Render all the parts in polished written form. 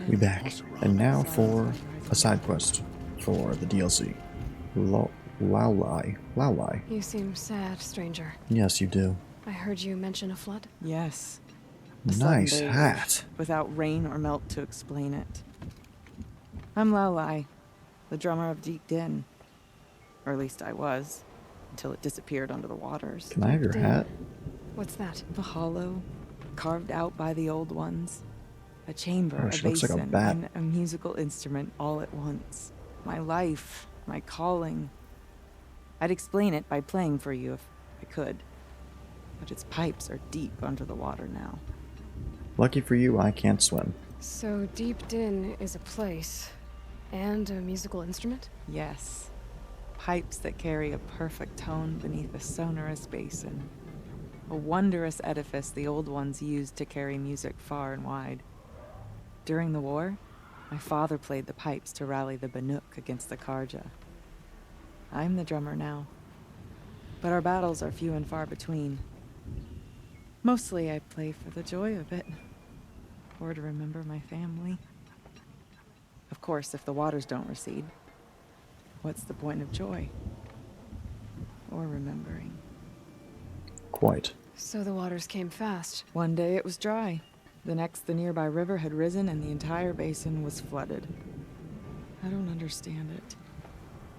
We back. And now for a side quest for the DLC. Laulai. You seem sad, stranger. Yes, you do. I heard you mention a flood. Yes. Nice hat. Without rain or melt to explain it. I'm Aloy, the drummer of Deep Din. Or at least I was, until it disappeared under the waters. Can I have your hat? What's that? The hollow, carved out by the old ones. A chamber, Oh, a she looks like a basin, bat. and a musical instrument all at once. My life, my calling. I'd explain it by playing for you if I could. But its pipes are deep under the water now. Lucky for you, I can't swim. So Deep Din is a place and a musical instrument? Yes. Pipes that carry a perfect tone beneath a sonorous basin. A wondrous edifice the old ones used to carry music far and wide. During the war, my father played the pipes to rally the Banuk against the Karja. I'm the drummer now. But our battles are few and far between. Mostly I play for the joy of it. Or to remember my family. Of course, if the waters don't recede, what's the point of joy? Or remembering? Quite. So the waters came fast. One day it was dry. The next, the nearby river had risen and the entire basin was flooded. I don't understand it.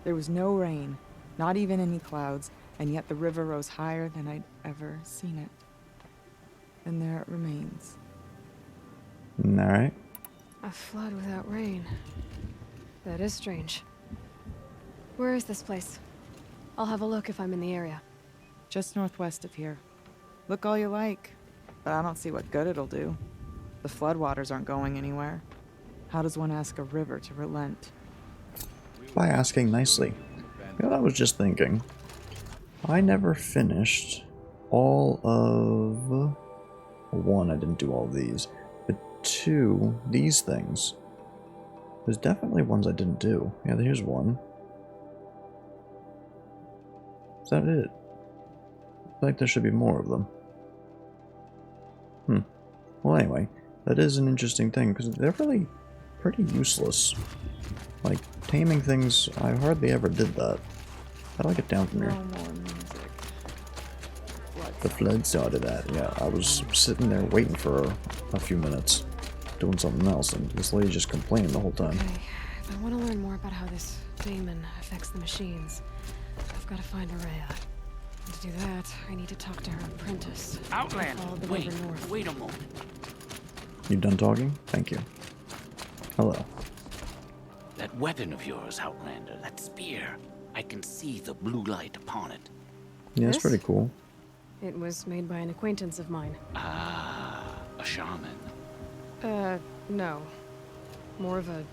There was no rain, not even any clouds, and yet the river rose higher than I'd ever seen it. And there it remains. Alright. A flood without rain. That is strange. Where is this place? I'll have a look if I'm in the area. Just northwest of here. Look all you like, but I don't see what good it'll do. The floodwaters aren't going anywhere. How does one ask a river to relent? By asking nicely. You know, I was just thinking. I never finished all of... One, I didn't do all of these. But two, these things. There's definitely ones I didn't do. Yeah, here's one. Is that it? I feel like there should be more of them. Well, anyway, that is an interesting thing, because they're really pretty useless. Like, taming things, I hardly ever did that. How do I get down from here? No more music. The flood started that, yeah. I was sitting there waiting for a few minutes, doing something else, and this lady just complained the whole time. Okay, if I want to learn more about how this daemon affects the machines, I've got to find Araya. And to do that, I need to talk to her apprentice. Outland! Follow the Wait, river north. wait a moment. You done talking? Thank you. Hello. That weapon of yours, Outlander, that spear. I can see the blue light upon it. Yeah, it's This? pretty cool. It was made by an acquaintance of mine. Ah, a shaman. No. More of a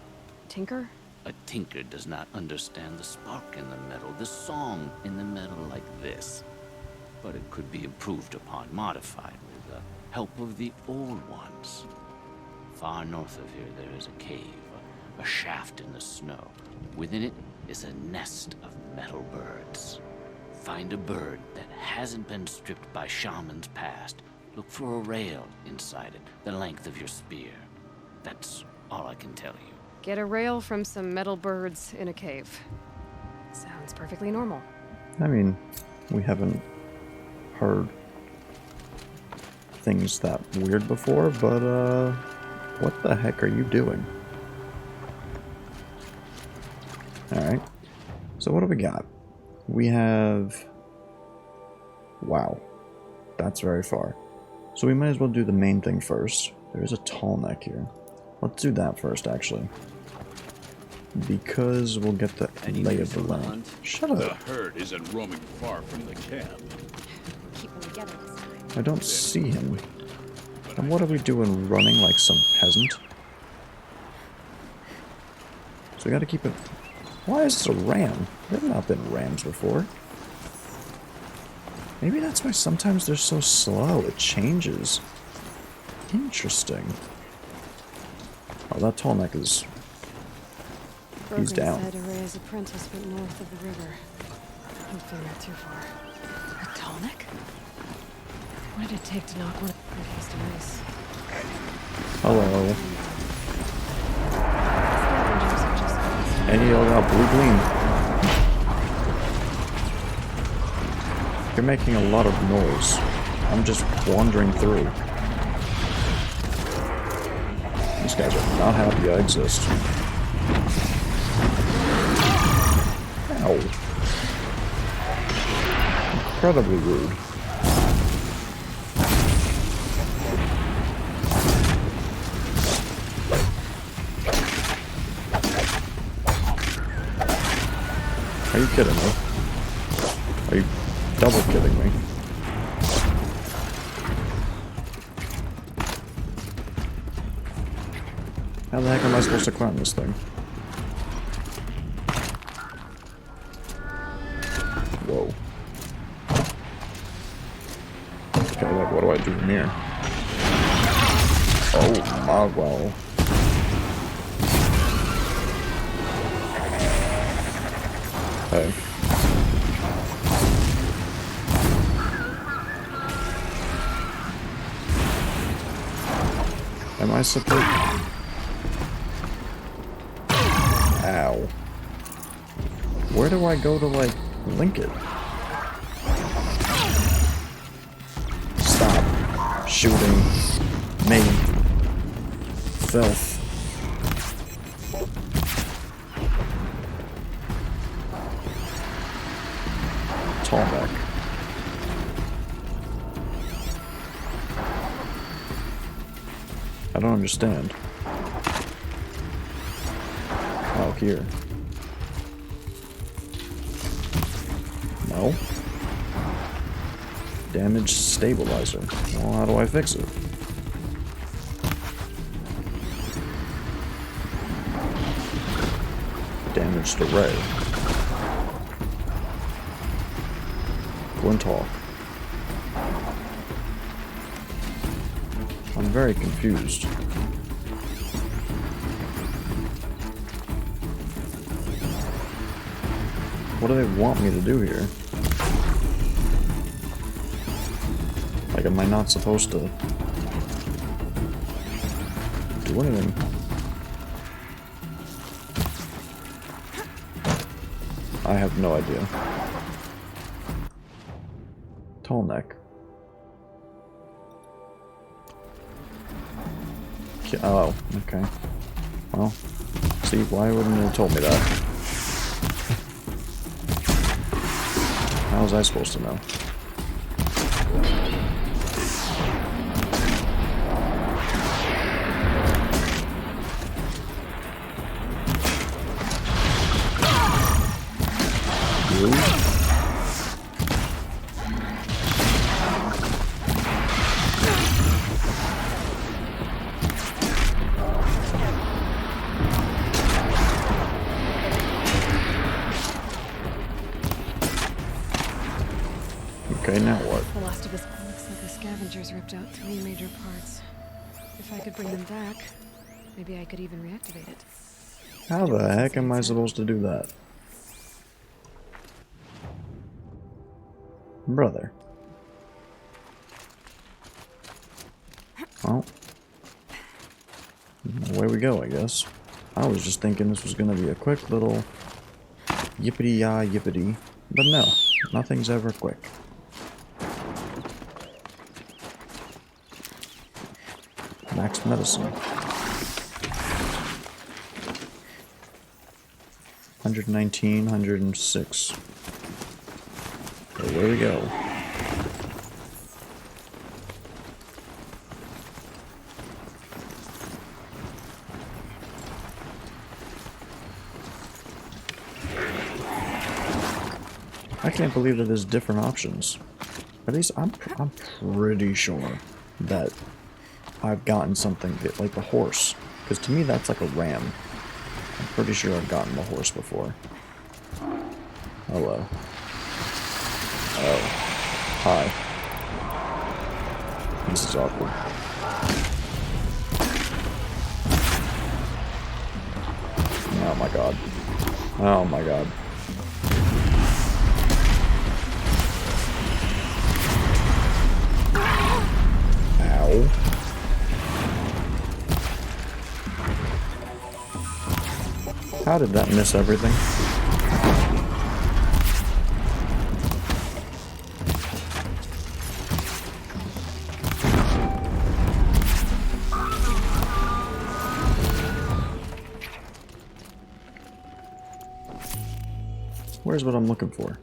tinker? A tinker does not understand the spark in the metal, the song in the metal like this. But it could be improved upon, modified with the help of the old ones. Far north of here there is a cave, a shaft in the snow. Within it is a nest of metal birds. Find a bird that hasn't been stripped by shamans past. Look for a rail inside it, the length of your spear. That's all I can tell you. Get a rail from some metal birds in a cave. Sounds perfectly normal. I mean, we haven't heard things that weird before, but, what the heck are you doing? Alright. So what do we got? We have... Wow. That's very far. So we might as well do the main thing first. There is a tall neck here. Let's do that first, actually. Because we'll get the lay of the land. Shut The up. herd isn't roaming far from the camp. Keep them together this time. I don't see him. And what are we doing running like some peasant? So we gotta keep it... Why is this a ram? There have not been rams before. Maybe that's why sometimes they're so slow. It changes. Interesting. Oh, that tall neck is... He's Brogan down. said Araya's apprentice went north of the river. Hopefully not too far. A tall neck? What did it take to knock one of the face to ice? Hello. any of that blue gleam. You're making a lot of noise. I'm just wandering through. These guys are not happy I exist. Ow. Incredibly rude. Are you kidding me? Are you double kidding me? How the heck am I supposed to climb this thing? Whoa. Okay, like, what do I do from here? Oh my wow. Hey. Am I supposed... Ow. Where do I go to, like, link it? Stop shooting me. Filth. Tarmac. I don't understand. Oh, here. No. Damaged stabilizer. Well, how do I fix it? Damaged array. Talk. I'm very confused. What do they want me to do here? Like, am I not supposed to do anything? I have no idea. Tall neck. Oh, okay. Well, see, why wouldn't you have told me that? How was I supposed to know? Really? Okay, now what? The last of his looks like the scavengers ripped out 3 major parts. If I could bring them back, maybe I could even reactivate it. How the heck am I supposed to do that? Brother. Well, away we go, I guess. I was just thinking this was gonna be a quick little yippity-yah yippity, but no, nothing's ever quick. Max medicine. 119, 106. Away we go. I can't believe that there's different options. At least I'm pretty sure that I've gotten something like a horse, because to me that's like a ram. I'm pretty sure I've gotten the horse before. Hello. Oh. Hi. This is awkward. Oh my god. Oh my god. Ow. How did that miss everything? Where's what I'm looking for?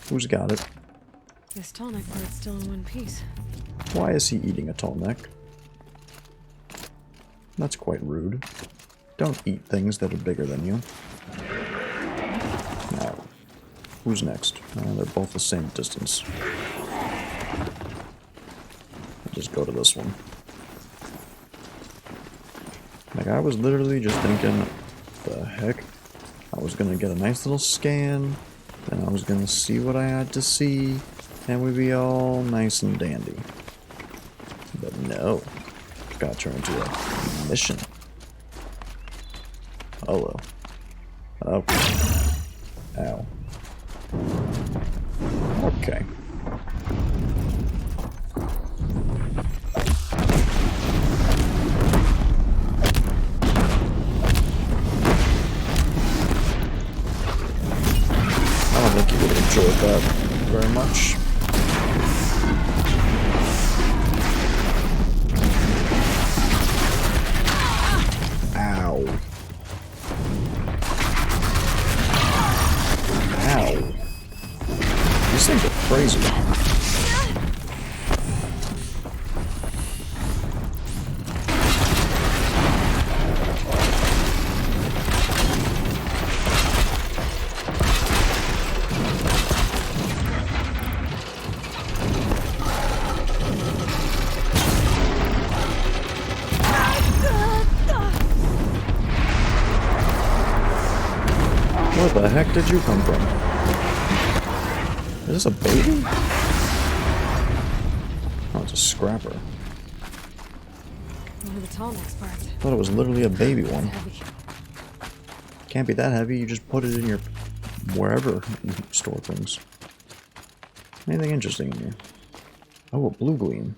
Who's got it? This tall neck bird's still in one piece. Why is he eating a tall neck? That's quite rude. Don't eat things that are bigger than you. Now, who's next? They're both the same distance. I'll just go to this one. Like, I was literally just thinking, the heck? I was gonna get a nice little scan, then I was gonna see what I had to see, and we'd be all nice and dandy. But no. Got turned into a mission. Hello. Okay. Ow. Okay. I don't think you would have enjoyed that very much. Ow. Ow. These things are crazy. Where the heck did you come from? Is this a baby? Oh, it's a scrapper. One of the tall neck birds. I thought it was literally a baby It's one. heavy. Can't be that heavy, you just put it in your... wherever you store things. Anything interesting in here? Oh, a blue gleam.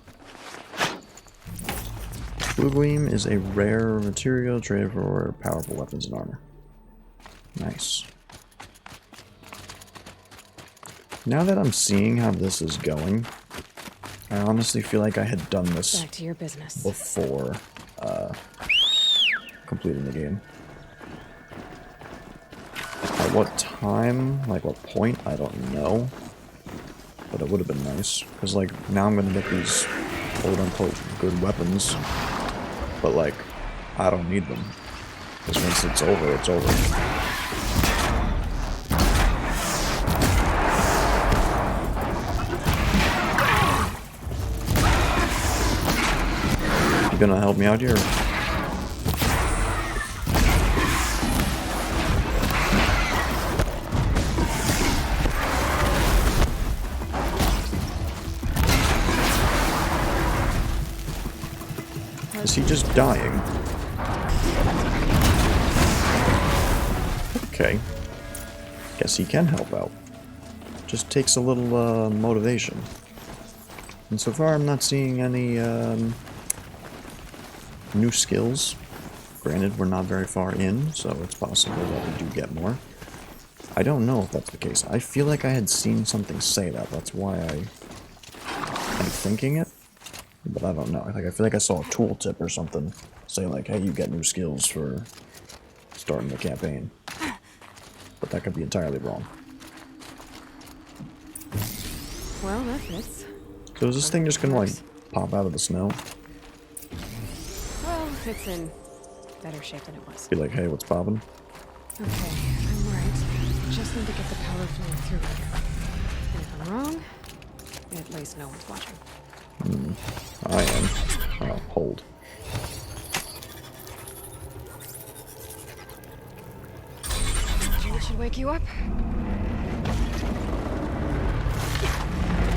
Blue gleam is a rare material traded for powerful weapons and armor. Nice. Now that I'm seeing how this is going, I honestly feel like I had done this Back to your business. before completing the game. At what time, like what point, I don't know. But it would have been nice. Because, like, now I'm going to get these quote-unquote good weapons. But, like, I don't need them. Because once it's over, it's over. You gonna help me out here? Is he just dying? Okay. Guess he can help out. Just takes a little motivation. And so far I'm not seeing any new skills. Granted, we're not very far in, so it's possible that we do get more. I don't know if that's the case. I feel like I had seen something say that. That's why I'm thinking it. But I don't know. I feel like I saw a tooltip or something say like, hey, you get new skills for starting the campaign. But that could be entirely wrong. Well, that fits. So is this thing just gonna like pop out of the snow? Well, it's in better shape than it was. Be like, hey, what's popping? Okay, I'm right. Just need to get the power flowing through here. And if I'm wrong, at least no one's watching. I am. Oh, hold. It should wake you up.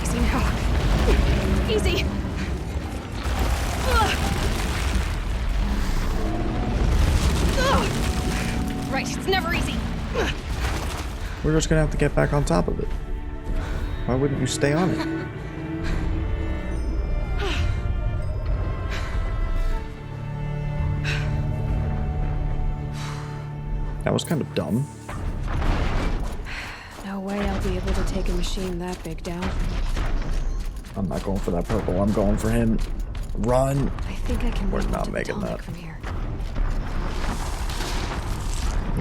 Easy now. Easy. Right, it's never easy. We're just gonna have to get back on top of it. Why wouldn't you stay on it? That was kind of dumb. No way I'll be able to take a machine that big down. I'm not going for that purple. I'm going for him. Run! I think I can We're make it not to the making tonic that. from here.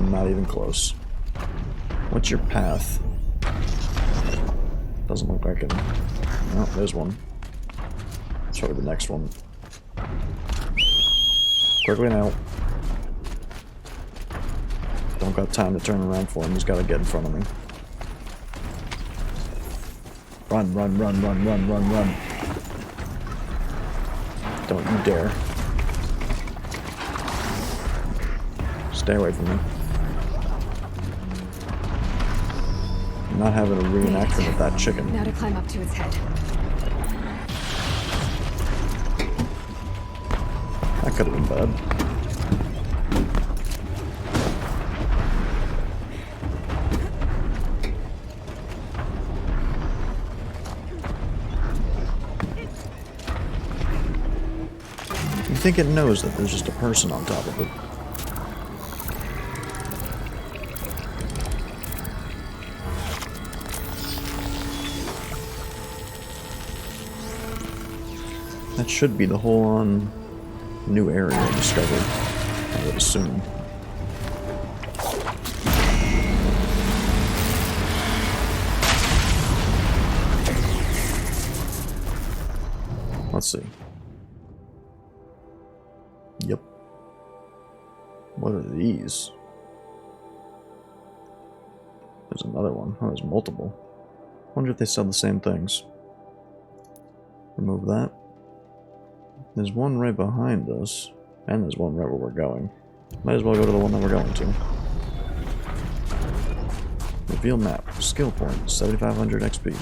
Not even close. What's your path? Doesn't look like it. Oh, there's one. It's probably the next one. Quickly now. Don't got time to turn around for him. He's got to get in front of me. Run, run, run, run, run, run, run. Don't you dare. Stay away from me. I'm not having a reenactment of that chicken. Now to climb up to its head. That could have been bad. You think it knows that there's just a person on top of it? That should be the whole new area discovered, I would assume. Let's see. Yep. What are these? There's another one. Oh, there's multiple. Wonder if they sell the same things. Remove that. There's one right behind us, and there's one right where we're going. Might as well go to the one that we're going to. Reveal map. Skill point. 7,500 XP.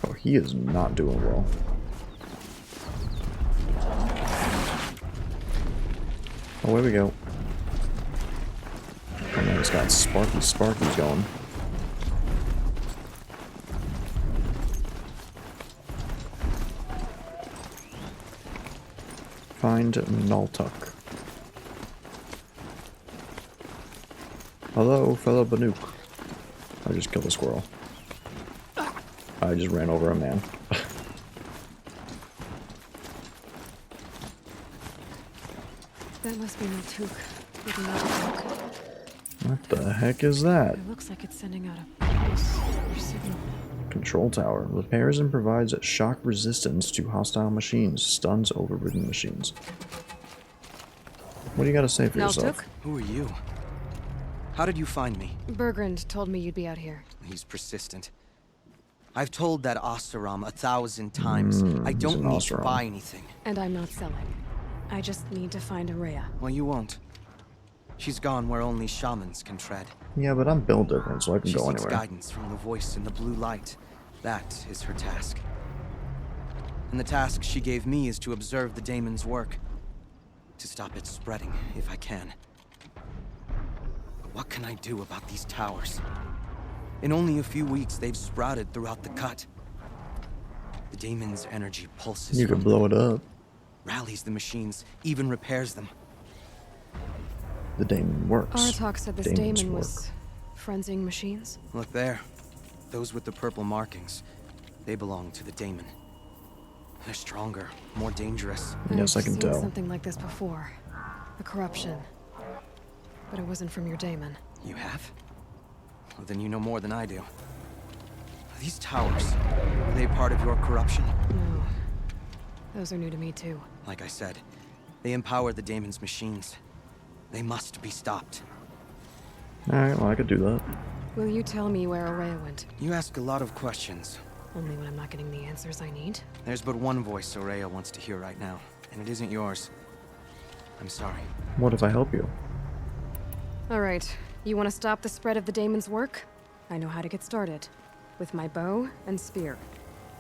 Oh, he is not doing well. Oh, where we go. Oh man, it's got Sparkies going. Find Naltuk. Hello, fellow Banuk. I just killed a squirrel. I just ran over a man. That must be Naltuk. With Naltuk. What the heck is that? It looks like it's sending out a pulse or signal. Control tower. Repairs and provides shock resistance to hostile machines. Stuns overridden machines. What do you got to say for yourself? Naltuk? Who are you? How did you find me? Bergrand told me you'd be out here. He's persistent. I've told that Oseram 1,000 times. I he's don't an need to Oseram. buy anything. And I'm not selling. I just need to find Araya. Well, you won't. She's gone where only shamans can tread. Yeah, but I'm built different, so I can She go seeks anywhere. guidance from the voice in the blue light. That is her task. And the task she gave me is to observe the daemon's work. To stop it spreading, if I can. But what can I do about these towers? In only a few weeks, they've sprouted throughout the cut. The daemon's energy pulses You from could blow it up. rallies the machines, even repairs them. The daemon works. Aratak said this Daemons daemon work. was frenzying machines. Look there. Those with the purple markings. They belong to the daemon. They're stronger, more dangerous. Yes, I I've can seen tell. something like this before. The corruption. But it wasn't from your daemon. You have? Well, then you know more than I do. These towers, are they part of your corruption? No. Those are new to me too. Like I said, they empower the daemon's machines. They must be stopped. Alright, well, I could do that. Will you tell me where Araya went? You ask a lot of questions. Only when I'm not getting the answers I need. There's but one voice Soraya wants to hear right now, and it isn't yours. I'm sorry. What if I help you? Alright, you want to stop the spread of the daemon's work? I know how to get started. With my bow and spear.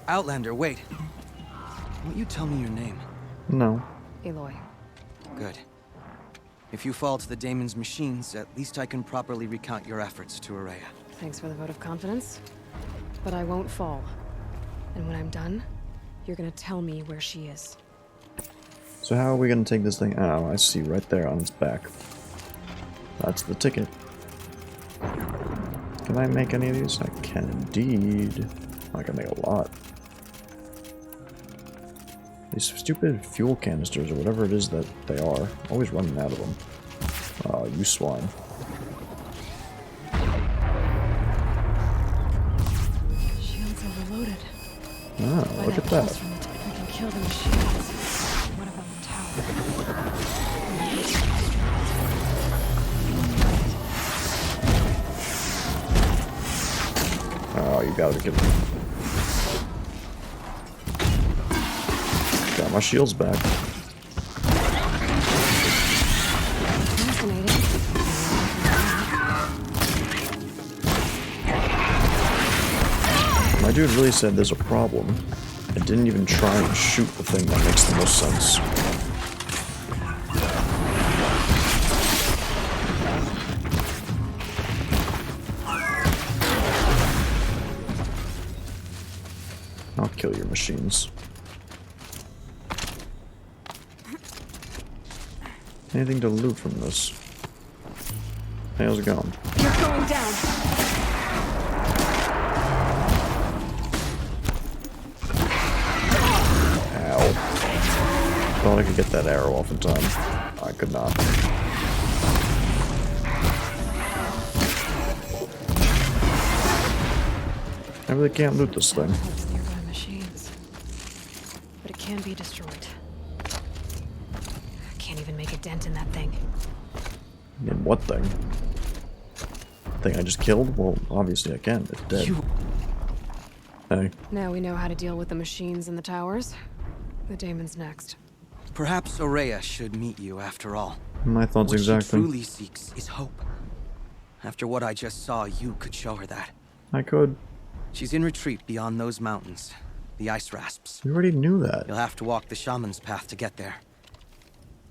Outlander, wait. Won't you tell me your name? No. Aloy. Good. If you fall to the daemon's machines, at least I can properly recount your efforts to Araya. Thanks for the vote of confidence. But I won't fall. And when I'm done, you're gonna tell me where she is. So how are we gonna take this thing? Oh, I see right there on its back. That's the ticket. Can I make any of these? I can indeed. I can make a lot. These stupid fuel canisters or whatever it is that they are, always running out of them. Oh, you swine. Shields overloaded. Ah, By look at pulse that. from the we can kill the machines. What about the tower? Oh, you gotta get them. Got my shields back. Fascinating. My dude really said there's a problem. I didn't even try and shoot the thing that makes the most sense. I'll kill your machines. Anything to loot from this? Hey, how's it going? You're going down. Ow. Thought I could get that arrow off in time. I could not. I really can't loot this thing. Those nearby machines. But it can be destroyed. I can't even make a dent in that thing. In what thing? Thing I just killed? Well, obviously I can. It's dead. Hey. Now we know how to deal with the machines in the towers. The daemon's next. Perhaps Aurea should meet you after all. My thoughts What exactly. she truly seeks is hope. After what I just saw, you could show her that. I could. She's in retreat beyond those mountains, the ice rasps. We already knew that. You'll have to walk the shaman's path to get there.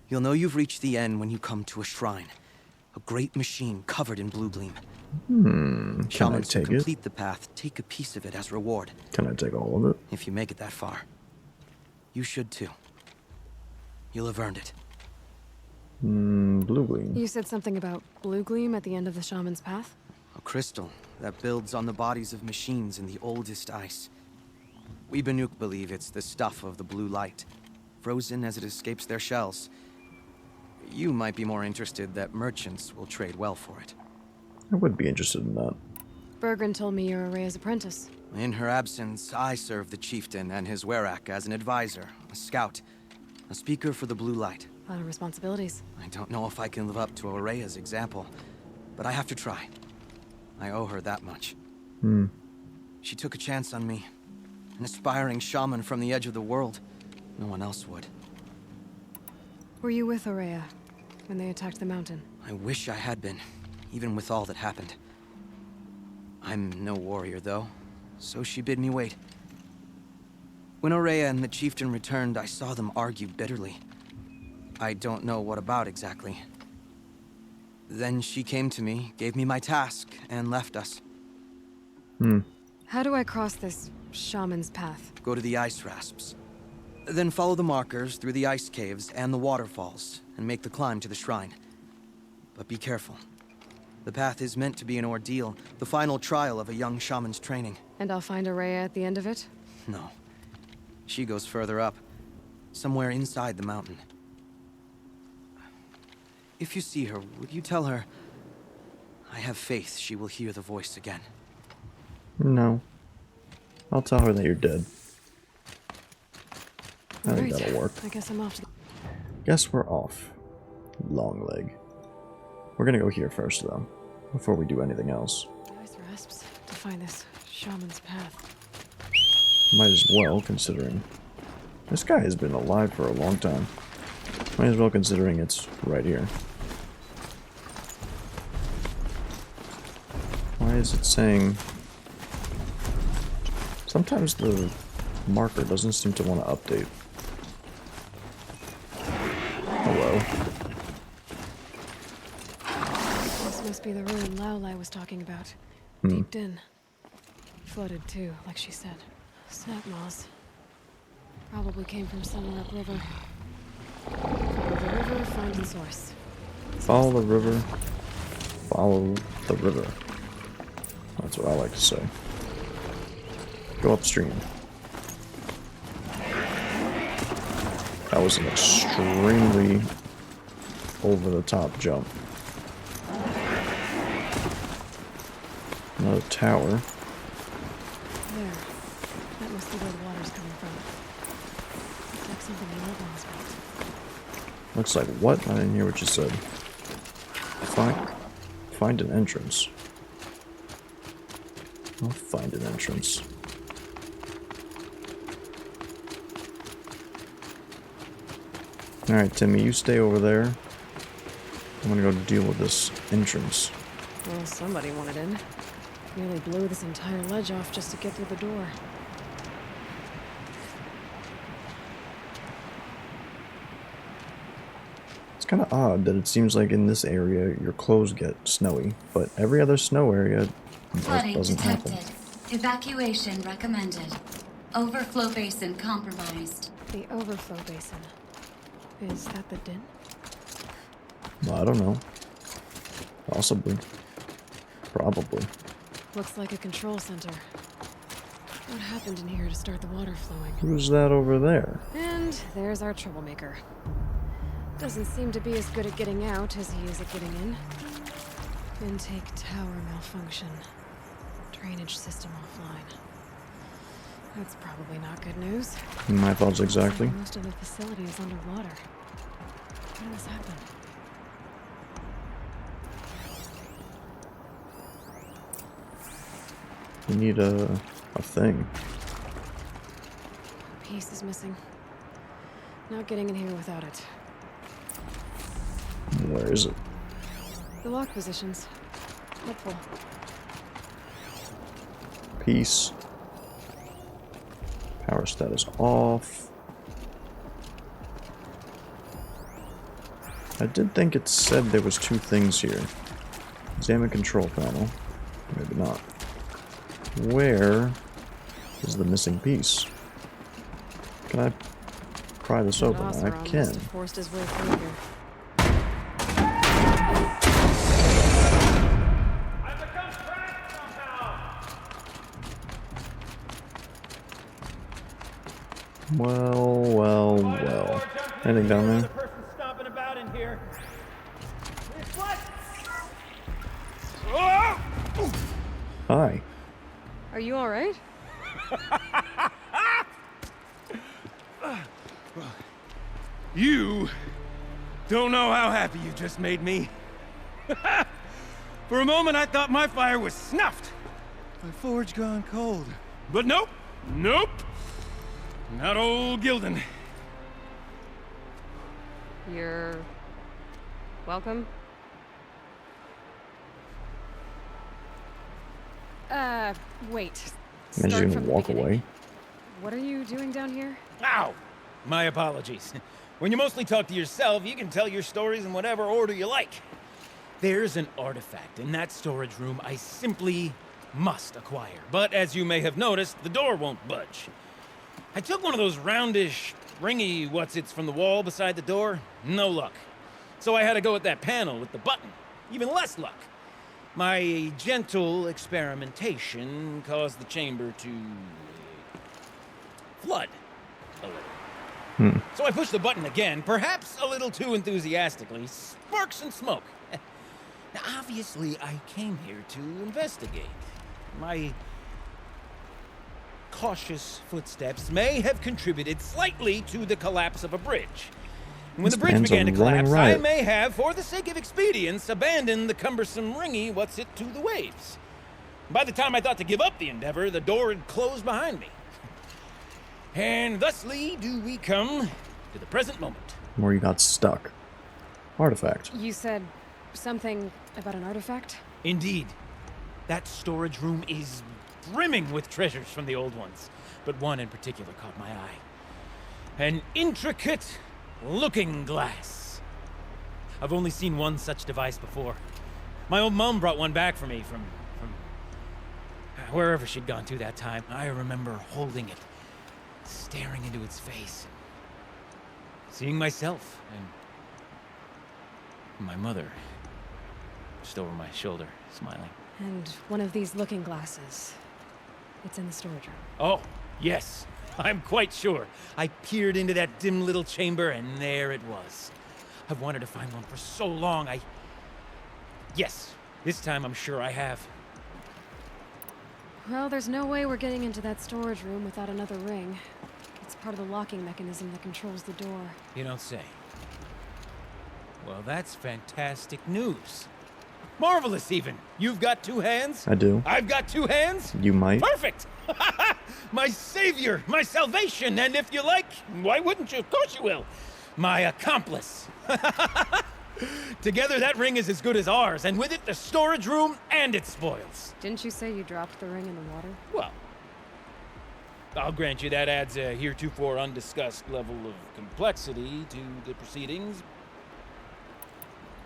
You'll know you've reached the end when you come to a shrine. A great machine covered in blue gleam. Can I Shamans who take it? complete the path take a piece of it as reward, Can I take all of it? if you make it that far. You should too. You'll have earned it. Blue gleam. You said something about blue gleam at the end of the shaman's path? A crystal that builds on the bodies of machines in the oldest ice. We Banuk believe it's the stuff of the blue light, frozen as it escapes their shells. You might be more interested that merchants will trade well for it. I would be interested in that. Bergren told me you're Araya's apprentice. In her absence, I serve the chieftain and his werak as an advisor, a scout, a speaker for the blue light. A lot of responsibilities. I don't know if I can live up to Aurea's example, but I have to try. I owe her that much. She took a chance on me. An aspiring shaman from the edge of the world. No one else would. Were you with Araya when they attacked the mountain? I wish I had been, even with all that happened. I'm no warrior, though, so she bid me wait. When Aurea and the chieftain returned, I saw them argue bitterly. I don't know what about exactly. Then she came to me, gave me my task, and left us. How do I cross this shaman's path? Go to the ice rasps. Then follow the markers through the ice caves and the waterfalls, and make the climb to the shrine. But be careful. The path is meant to be an ordeal, the final trial of a young shaman's training. And I'll find Araya at the end of it? No. She goes further up, somewhere inside the mountain. If you see her, would you tell her... I have faith she will hear the voice again. No. I'll tell her that you're dead. I think Alright, that'll work. I guess I'm off to... Guess we're off. Long leg. We're gonna go here first, though, before we do anything else. Ice rasps to find this shaman's path. Might as well, considering... This guy has been alive for a long time. Might as well, considering it's right here. Why is it saying... Sometimes the marker doesn't seem to want to update. Hello. This must be the ruin Aloy was talking about. Deep in. Flooded too, like she said. Snap moss. Probably came from somewhere upriver. Follow the river, find its source. Follow the river. Follow the river. That's what I like to say. Go upstream. That was an extremely over-the-top jump. Another tower. There. That must be where the water's coming from. Looks like something the old ones built. Looks like what? I didn't hear what you said. Find an entrance. I'll find an entrance. Alright, Timmy, you stay over there. I'm gonna go deal with this entrance. Well, somebody wanted in. Nearly blew this entire ledge off just to get through the door. It's kind of odd that it seems like in this area your clothes get snowy, but every other snow area Flooding doesn't detected. happen. Evacuation recommended. Overflow basin compromised. The overflow basin. Is that the din? Well, I don't know. Possibly. Probably. Looks like a control center. What happened in here to start the water flowing? Who's that over there? And there's our troublemaker. Doesn't seem to be as good at getting out as he is at getting in. Intake tower malfunction. Drainage system offline. That's probably not good news. My thoughts exactly. Most of the facility is underwater. How did this happen? We need a thing. Piece is missing. Not getting in here without it. Where is it? The lock positions. Helpful. Peace. Power status off. I did think it said there was two things here. Examine control panel. Maybe not. Where is the missing piece? Can I pry this open? I Oseram can. must have forced his way through here. Well. Anything down there? Hi. Are you alright? You don't know how happy you just made me. For a moment, I thought my fire was snuffed. My forge gone cold. But nope. Not old Gildan. You're... welcome? Wait. Imagine Start you from the walk beginning. away. What are you doing down here? Ow! My apologies. When you mostly talk to yourself, you can tell your stories in whatever order you like. There's an artifact in that storage room I simply must acquire. But as you may have noticed, the door won't budge. I took one of those roundish, ringy what's-its from the wall beside the door. No luck. So I had to go with that panel with the button. Even less luck. My gentle experimentation caused the chamber to flood a little. So I pushed the button again, perhaps a little too enthusiastically. Sparks and smoke. Now, obviously, I came here to investigate. My cautious footsteps may have contributed slightly to the collapse of a bridge. And when the bridge began to collapse, I may have, for the sake of expedience, abandoned the cumbersome ringy what's-it to the waves. By the time I thought to give up the endeavor, the door had closed behind me. And thusly do we come to the present moment. Where you got stuck. Artifact. You said something about an artifact? Indeed. That storage room is brimming with treasures from the old ones. But one in particular caught my eye. An intricate looking glass. I've only seen one such device before. My old mum brought one back for me from wherever she'd gone to that time. I remember holding it, staring into its face. seeing myself and my mother just over my shoulder, smiling. And one of these looking glasses. It's in the storage room. Oh, yes, I'm quite sure. I peered into that dim little chamber, and there it was. I've wanted to find one for so long. Yes, this time I'm sure I have. Well, there's no way we're getting into that storage room without another ring. It's part of the locking mechanism that controls the door. You don't say. Well, that's fantastic news. Marvelous, even. You've got 2 hands? I do. I've got 2 hands? You might. Perfect! My savior, my salvation, and if you like, why wouldn't you? Of course you will. My accomplice. Together, that ring is as good as ours, and with it, the storage room and its spoils. Didn't you say you dropped the ring in the water? Well, I'll grant you that adds a heretofore undiscussed level of complexity to the proceedings.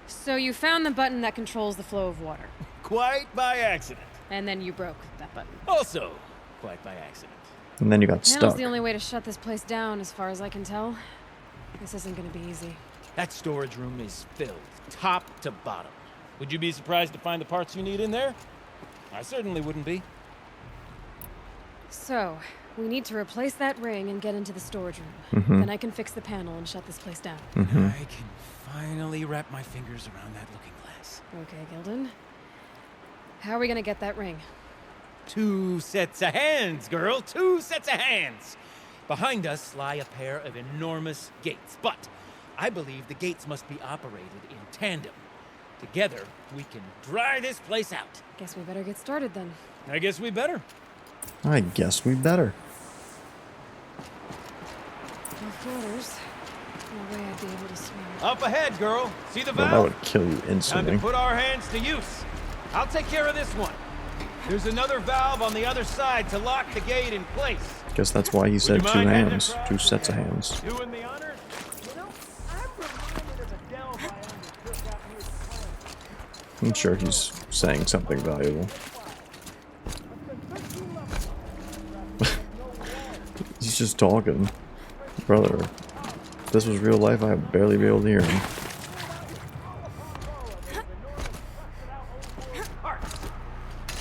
So you found the button that controls the flow of water. Quite by accident. And then you broke that button. Also, quite by accident. And then you got Panel's stuck. the only way to shut this place down, as far as I can tell. This isn't gonna be easy. That storage room is filled, top to bottom. Would you be surprised to find the parts you need in there? I certainly wouldn't be. So, we need to replace that ring and get into the storage room. Then I can fix the panel and shut this place down. I can finally wrap my fingers around that looking glass. Okay, Gilden. How are we gonna get that ring? 2 sets of hands, girl. 2 sets of hands. Behind us lie a pair of enormous gates, but I believe the gates must be operated in tandem. Together, we can dry this place out. Guess we better get started then. I guess we better. I guess we better. Rough waters. No way I'd be able to swim. Up ahead, girl. See the Well, that valve? would kill you Time instantly. to put our hands to use. I'll take care of this one. There's another valve on the other side to lock the gate in place. Guess that's why he Would said you 2 mind heading hands. across 2 and sets of hands. Doing the honors? You know, I'm reminded of a delve I undertook out here at the plant. I'm sure he's saying something valuable. He's just talking. Brother, if this was real life, I'd barely be able to hear him.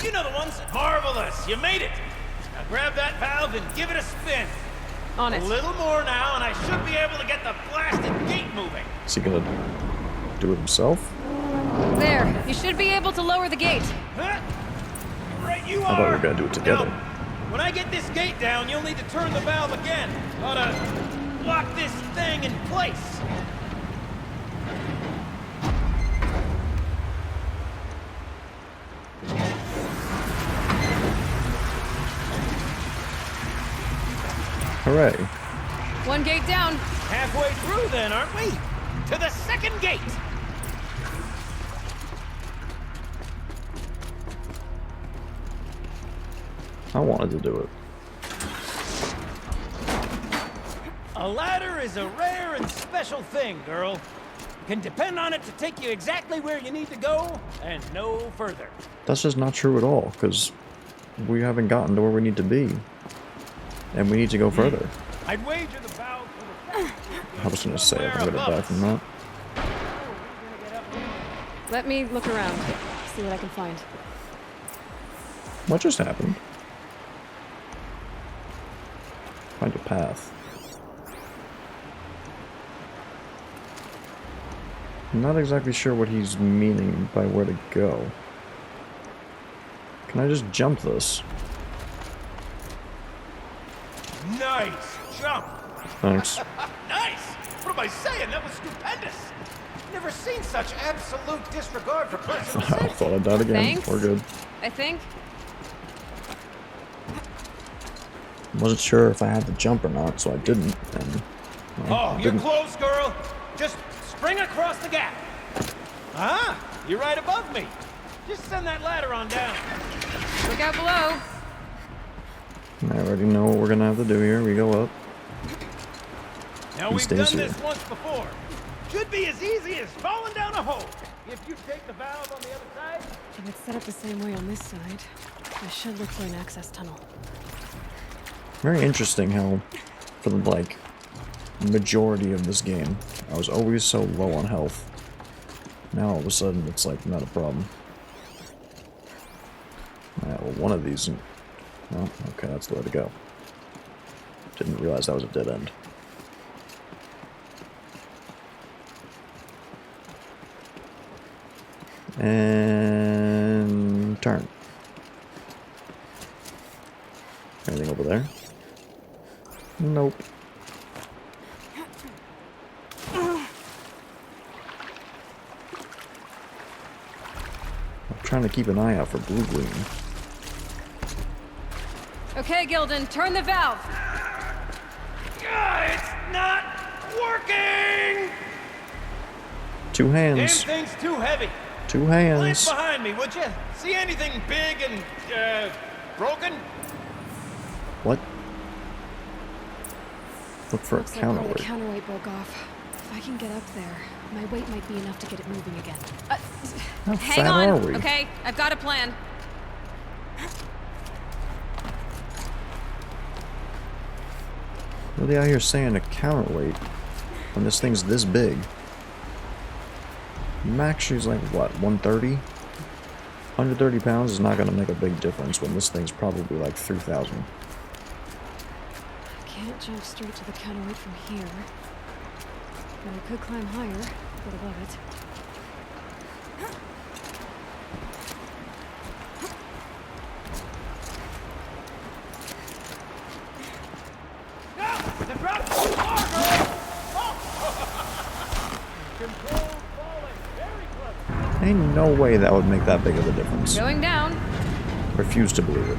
You know the ones? Marvelous! You made it! Now grab that valve and give it a spin. On it. A little more now, and I should be able to get the blasted gate moving. Is he gonna do it himself? There. You should be able to lower the gate. Huh? Right you I thought we are! were gonna do it together. Now, when I get this gate down, you'll need to turn the valve again. Ought to lock this thing in place. Hooray. One gate down. Halfway through then, aren't we? To the second gate! I wanted to do it. A ladder is a rare and special thing, girl. You can depend on it to take you exactly where you need to go, and no further. That's just not true at all, because we haven't gotten to where we need to be. And we need to go further. I'd wager the valve for the I was gonna say, I'm gonna die from that. Let me look around. See what I can find. What just happened? Find a path. I'm not exactly sure what he's meaning by where to go. Can I just jump this? Nice jump! Thanks. Nice! What am I saying? That was stupendous! Never seen such absolute disregard for personal I safety. thought I died again. Thanks. We're good. I think. Wasn't sure if I had to jump or not, so I didn't. And Oh, you're didn't. close, girl. Just spring across the gap. Ah, you're right above me. Just send that ladder on down. Look out below. I already know what we're gonna have to do here. We go up. Now He we've stays done here. this once before. Should be as easy as falling down a hole. If you take the valve on the other side. If it's set up the same way on this side, I should look for an access tunnel. Very interesting how, for the, like, majority of this game. I was always so low on health. Now all of a sudden it's like not a problem. Alright, well one of these... Oh, okay, that's the way to go. Didn't realize that was a dead end. And... turn. Anything over there? Nope. I'm trying to keep an eye out for blue green. Okay, Gilden, turn the valve. God, it's not working! Two Damn hands. thing's too heavy. Two Glance hands. behind me, would you? See anything big and, broken? What? Look for Looks a like where the counterweight. counterweight broke off. If I can get up there, my weight might be enough to get it moving again. How Hang fat on, are we? okay? I've got a plan. What are they out here saying a counterweight when this thing's this big? Max is like what, 130? 130 pounds is not going to make a big difference when this thing's probably like 3,000. I can't jump straight to the counterweight from here. But I could climb higher, get above it. The drop too far, girl! Control falling, very close. Ain't no way that would make that big of a difference. Going down. Refuse to believe it.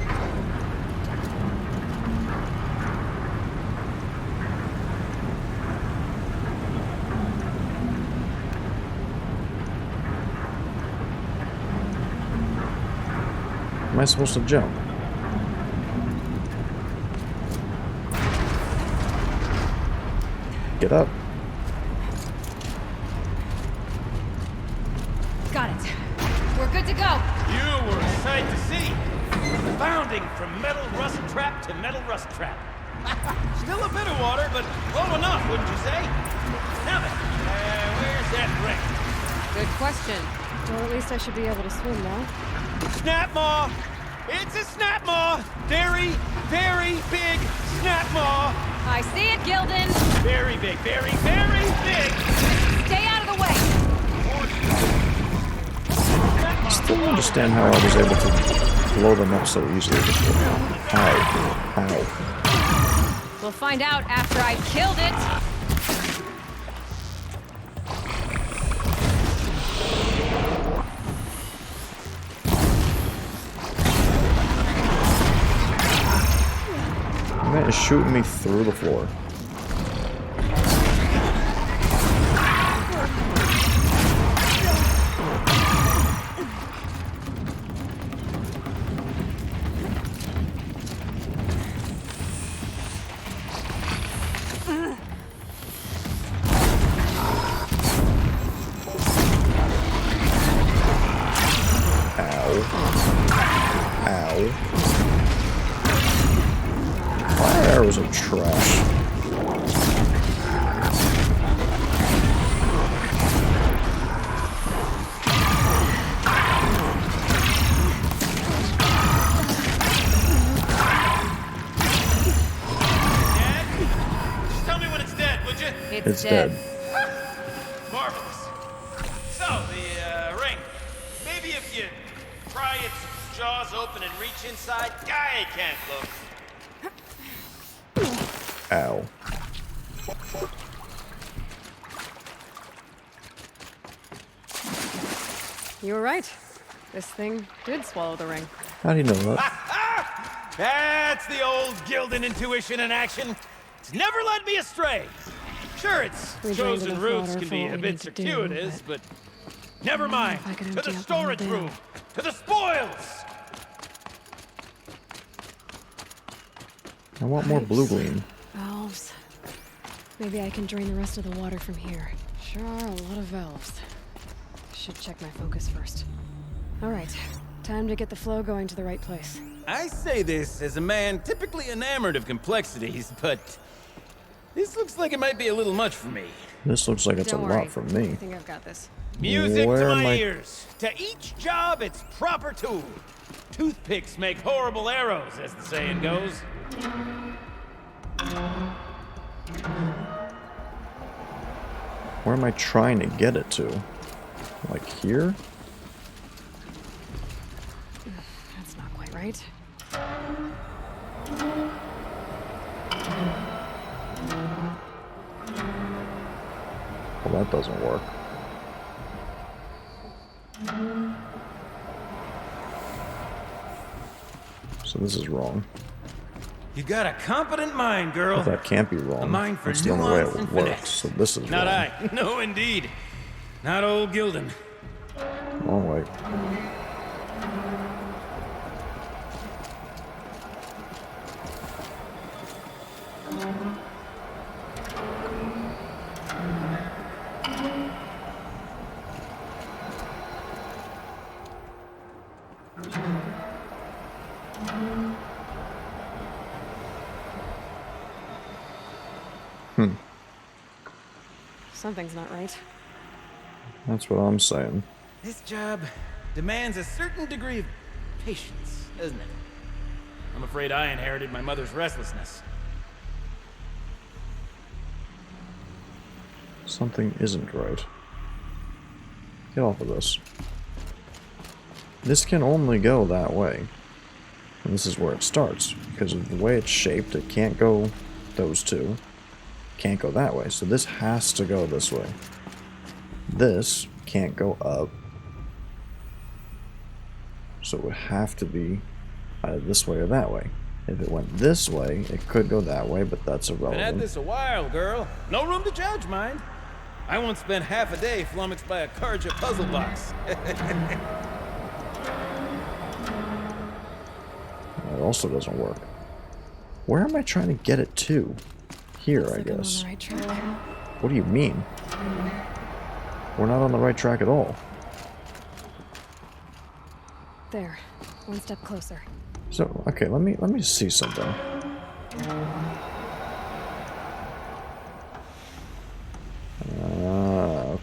Am I supposed to jump? Get up. Got it. We're good to go. You were a sight to see. Bounding from metal rust trap to metal rust trap. Still a bit of water, but low enough, wouldn't you say? Now then, where's that ring? Good question. Well, at least I should be able to swim now. Snap maw! It's a snap maw! Very, very big snap maw! I see it, Gilden. Very big, very, very big! Stay out of the way. I still don't understand how I was able to blow them up so easily before. Ow. Ow. We'll find out after I killed it. Man is shooting me through the floor. Arrows are trash. Dead? Just tell me when it's dead, would you? It's dead. Marvelous. So, the ring. Maybe if you pry its jaws open and reach inside, guy can't look. Ow. You were right. This thing did swallow the ring. How do you know that? That's the old Gildan intuition in action. It's never led me astray. Sure, its We drained chosen enough routes water can for be what a we bit need to do, circuitous, but never I don't know mind. if I can To empty the out the whole storage dam. room. To the spoils. I want more blue Pipes. gleam. Valves. Maybe I can drain the rest of the water from here. Sure are a lot of valves. Should check my focus first. All right, time to get the flow going to the right place. I say this as a man typically enamored of complexities, but This looks like it might be a little much for me. This looks like it's Don't a worry. lot for me. I think I've got this. Music Where to am my I- ears. To each job, its proper tool. Toothpicks make horrible arrows, as the saying goes. Where am I trying to get it to? Like here? That's not quite right. Well, that doesn't work. So this is wrong. You got a competent mind, girl. But that can't be wrong. A mind for That's the only way nuance it and works. finesse. So this is Not wrong. I. No, indeed. Not old Gildan. Wrong way. Something's not right. That's what I'm saying. This job demands a certain degree of patience, doesn't it? I'm afraid I inherited my mother's restlessness. Something isn't right. Get off of this. This can only go that way. And this is where it starts. Because of the way it's shaped, it can't go those two. Can't go that way. So this has to go this way. This can't go up. So it would have to be either this way or that way. If it went this way, it could go that way, but that's Been at irrelevant. this a while, girl. No room to judge, mind. I once spent half a day flummoxed by a Karja puzzle box. That also doesn't work. Where am I trying to get it to? Here, Looks I like I'm on guess. the right track. What do you mean? We're not on the right track at all. There. One step closer. So, okay, let me see something.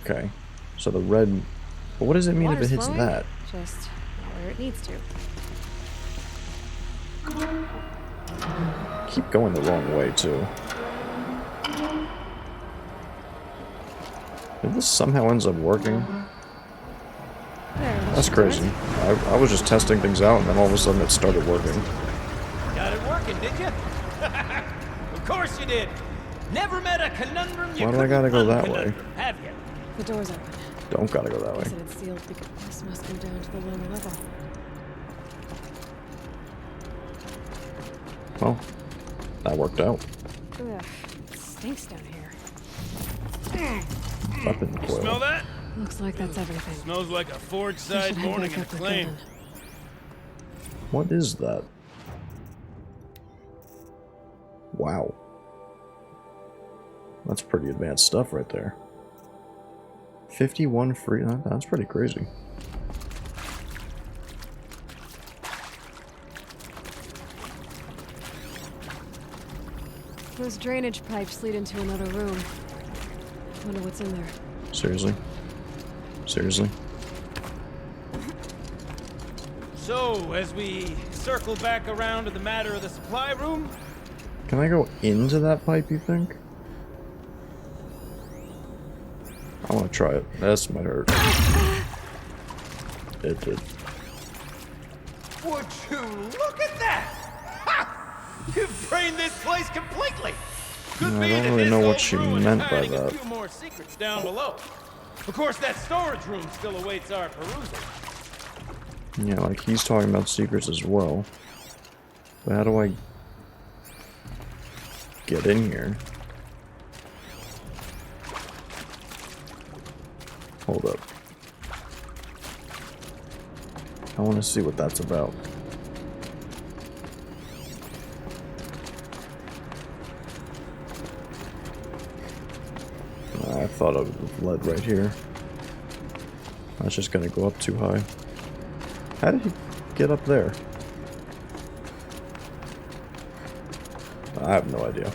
Okay. So the red. But what does it mean if it Water's hits flowing, that? Just not where it needs to. Keep going the wrong way too. If this somehow ends up working, There, that that's should do it. crazy. I was just testing things out, and then all of a sudden it started working. Got it working, did you? Of course you did. Never met a conundrum you Why do I couldn't gotta go that way? unconundrum, have you? The door's open. Don't gotta go that way. Guess it's sealed because this must go down to the lower level. Well, that worked out. Ugh, it stinks down here. Weapon Smell coil. that? Looks like that's everything. Smells like a We forge should side head morning back in up with Acclaim. Gildan. What is that? Wow. That's pretty advanced stuff right there. 51 free. That's pretty crazy. Those drainage pipes lead into another room. Wonder what's in there. Seriously? Seriously? So, as we circle back around to the matter of the supply room, Can I go into that pipe, you think? I want to try it. This might hurt. It did. would you look at that? Ha! You've drained this place completely. Could I be don't that really this know what old she ruin is meant by hiding a that. few more secrets down below. Of course, that storage room still awaits our perusal. Yeah, like he's talking about secrets as well. But how do I get in here? Hold up. I want to see what that's about. I thought I would have led right here. That's just gonna go up too high. How did he get up there? I have no idea.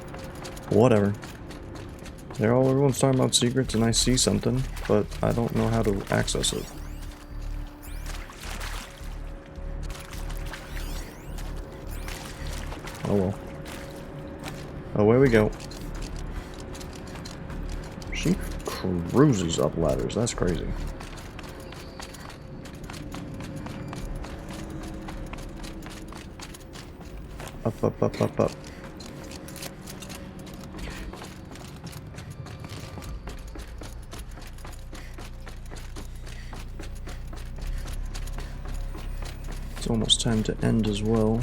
Whatever. Everyone's talking about secrets and I see something, but I don't know how to access it. Oh well. Away we go. She cruises up ladders, that's crazy. Up, up, up, up, up. It's almost time to end as well.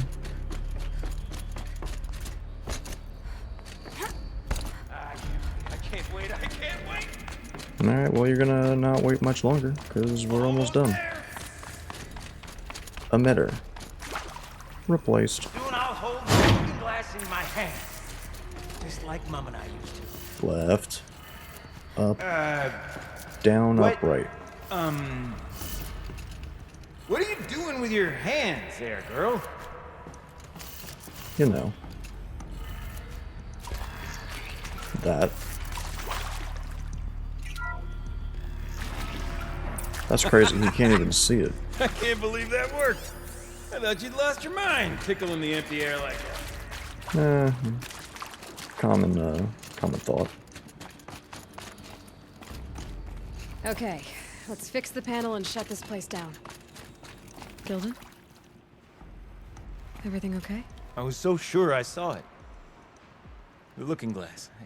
Alright, well you're gonna not wait much longer, because we're almost done. Emitter. Replaced. Soon I'll hold the looking glass in my hand. Just like Mom and I used to. Left. Up. Down, what? upright. What are you doing with your hands there, girl? You know. That. That's crazy, he can't even see it. I can't believe that worked. I thought you'd lost your mind, tickling the empty air like that. Common thought. Okay, let's fix the panel and shut this place down. Gilden? Everything okay? I was so sure I saw it. The looking glass. I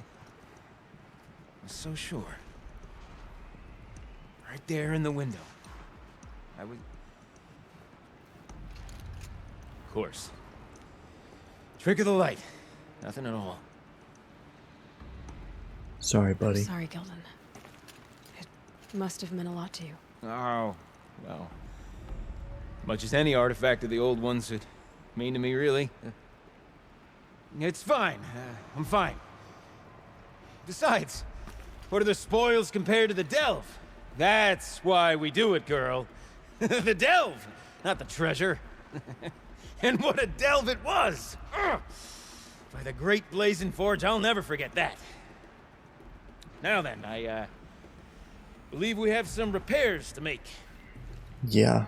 was so sure. Right there in the window. I was... Of course. Trick of the light. Nothing at all. Sorry, buddy. Sorry, Gilden. It must have meant a lot to you. Oh, well. Much as any artifact of the old ones would mean to me, really. It's fine. I'm fine. Besides, what are the spoils compared to the delve? That's why we do it, girl. The delve, not the treasure. And what a delve it was! Ugh. By the great blazing forge, I'll never forget that. Now then, I believe we have some repairs to make. Yeah.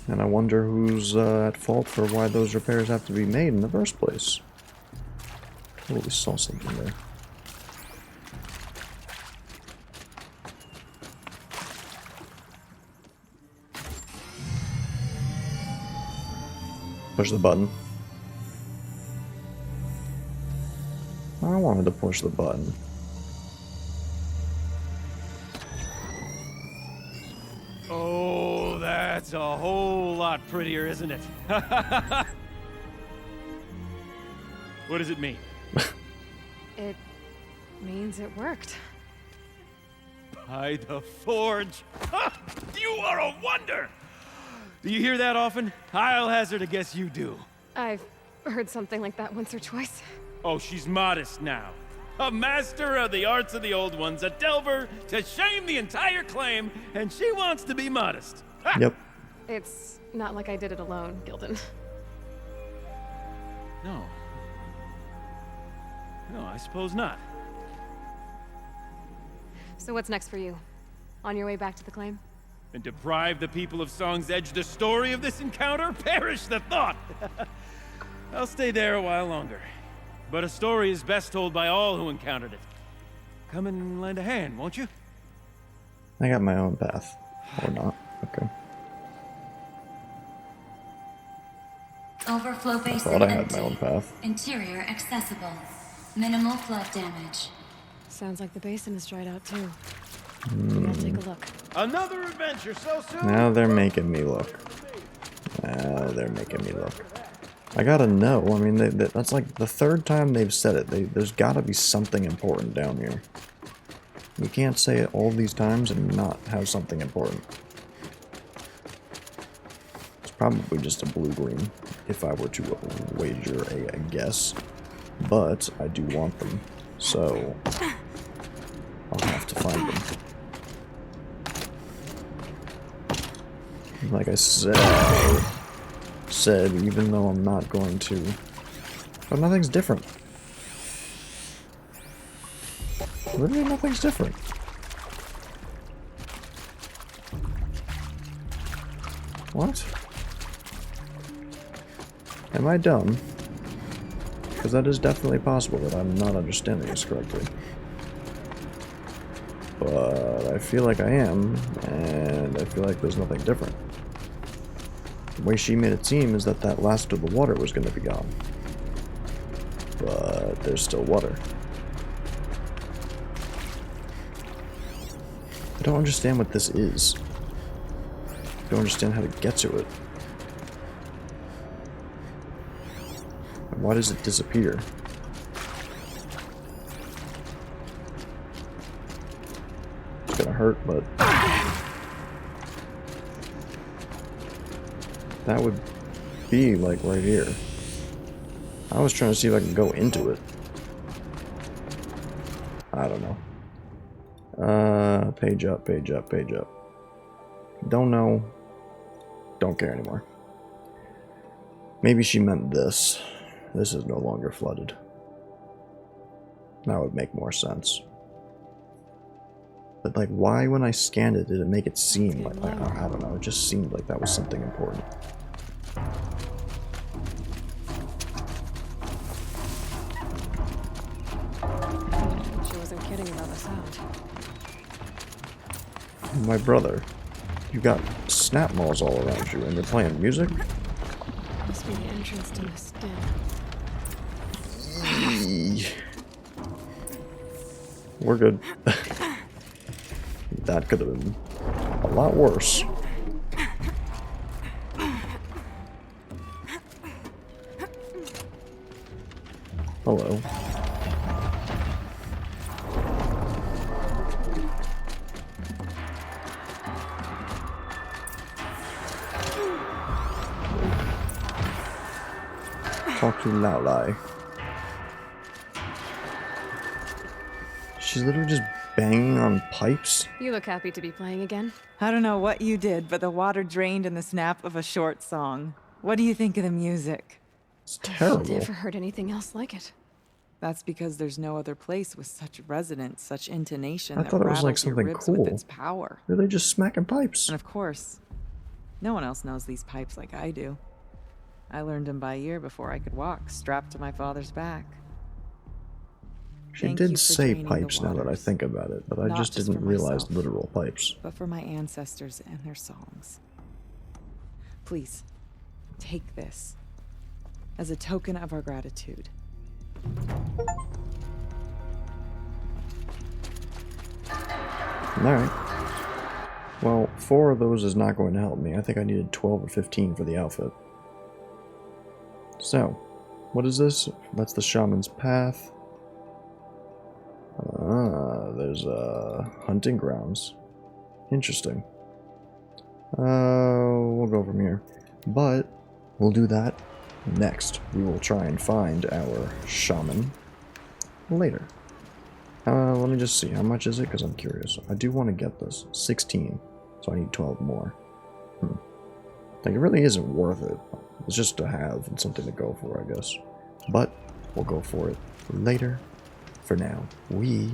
And I wonder who's at fault for why those repairs have to be made in the first place. Oh, we saw something there. Push the button. I wanted to push the button. Oh, that's a whole lot prettier, isn't it? What does it mean? It means it worked. By the forge! Ha! You are a wonder! Do you hear that often? I'll hazard a guess you do. I've heard something like that once or twice. Oh, she's modest now. A master of the arts of the old ones, a delver to shame the entire claim, and she wants to be modest. Ha! Yep. It's not like I did it alone, Gilden. No. No, I suppose not. So what's next for you? On your way back to the claim? And deprive the people of Song's Edge the story of this encounter? Perish the thought! I'll stay there a while longer. But a story is best told by all who encountered it. Come and lend a hand, won't you? I got my own path. Or not. Okay. Overflow I basin thought I had empty. my own path. Interior accessible. Minimal flood damage. Sounds like the basin is dried out too. Maybe I'll take a look. Another adventure so soon? Now they're making me look. Now they're making me look. I gotta know. I mean, that's like the third time they've said it. There's gotta be something important down here. You can't say it all these times and not have something important. It's probably just a blue-green, if I were to wager a guess. But I do want them, so I'll have to find them. Like I said, even though I'm not going to, but nothing's different. Literally nothing's different. What? Am I dumb? Because that is definitely possible that I'm not understanding this correctly. But I feel like I am, and I feel like there's nothing different. The way she made it seem is that that last of the water was going to be gone. But there's still water. I don't understand what this is. I don't understand how to get to it. And why does it disappear? It's gonna hurt, but... that would be, like, right here. I was trying to see if I can go into it. I don't know. Page up, page up, page up. Don't know. Don't care anymore. Maybe she meant this. This is no longer flooded. That would make more sense. But, like, why when I scanned it did it make it seem like... I don't know. It just seemed like that was something important. She wasn't kidding about the sound. My brother, you got snap malls all around you and you're playing music? Must be the entrance to this den. We're good. That could have been a lot worse. Hello. Talk to Aloy. She's literally just banging on pipes. You look happy to be playing again. I don't know what you did, but the water drained in the snap of a short song. What do you think of the music? It's terrible. I've never heard anything else like it. That's because there's no other place with such resonance, such intonation I that thought it was like rattles your something ribs cool. with its power. Really just smacking pipes. And of course, no one else knows these pipes like I do. I learned them by ear before I could walk, strapped to my father's back. She Thank you did for say draining the pipes now that I waters. think about it, but I Not just just didn't for realize myself. literal pipes. But for my ancestors and their songs. Please, take this as a token of our gratitude. Alright. Well, 4 of those is not going to help me. I think I needed 12 or 15 for the outfit. So, what is this? That's the Shaman's Path. There's hunting grounds. Interesting. We'll go from here. But, we'll do that next. We will try and find our shaman later. Let me just see. How much is it? Because I'm curious. I do want to get this. 16. So I need 12 more. Like, it really isn't worth it. It's just to have and something to go for, I guess. But, we'll go for it later. For now, we